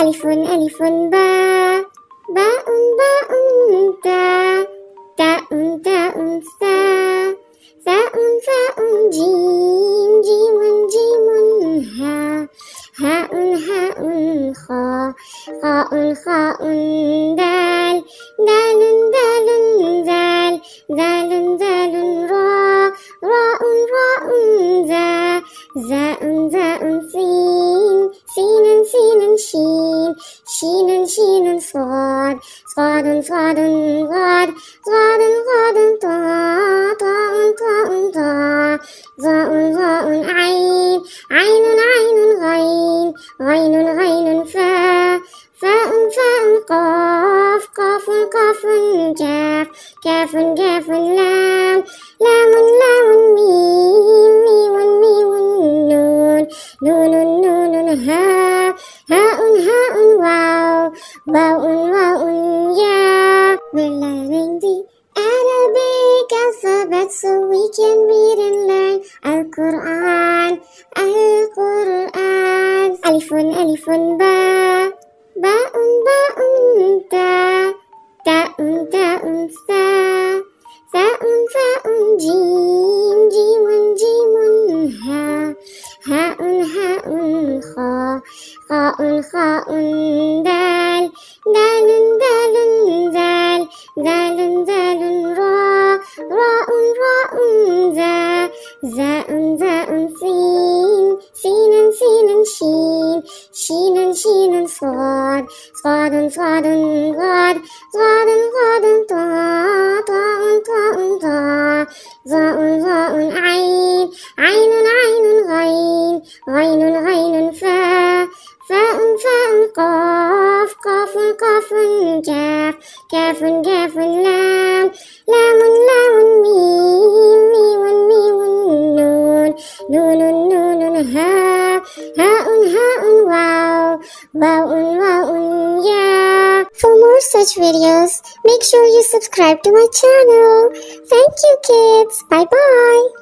ألف ألف باء باء باء تاء تاء تاء ثاء ثاء ثاء جيم جيم جيم هاء هاء هاء خاء خاء خاء دال دال دال ذال ذال ذال راء راء راء ذا زاء زاء سين سين سين شين شين شين صاد صاد صاد غاد غاد غاد طاء طاء طاء طاء ظاء ظاء عين عين عين غين غين غين فاء فاء فاء قاف قاف قاف كاف كاف كاف لام لام لام ميم ميم ميم نون نون نون هاء هاء هاء واو واو واو يا. We're learning the Arabic alphabet so we can read and learn Al-Quran, Al-Quran. ألف ألف باء باء باء تاء تاء تاء ثاء ثاء ثاء جيم جيم جيم هاء هاء هاء خاء خاء خاء دال دال دال ذال ذال ذال راء راء راء ذا زاء زاء سين سين سين شين شين شين صاد صاد صاد غاد غاد غاد طاء طاء طاء طاء ظاء ظاء عين عين عين غين غين غين فاء فاء فاء قاف قاف قاف كاف كاف كاف لام لام لام ميم ميم ميم نون نون نون هاء هاء هاء واو واو واو يا. For more such videos, make sure you subscribe to my channel. Thank you kids. Bye bye.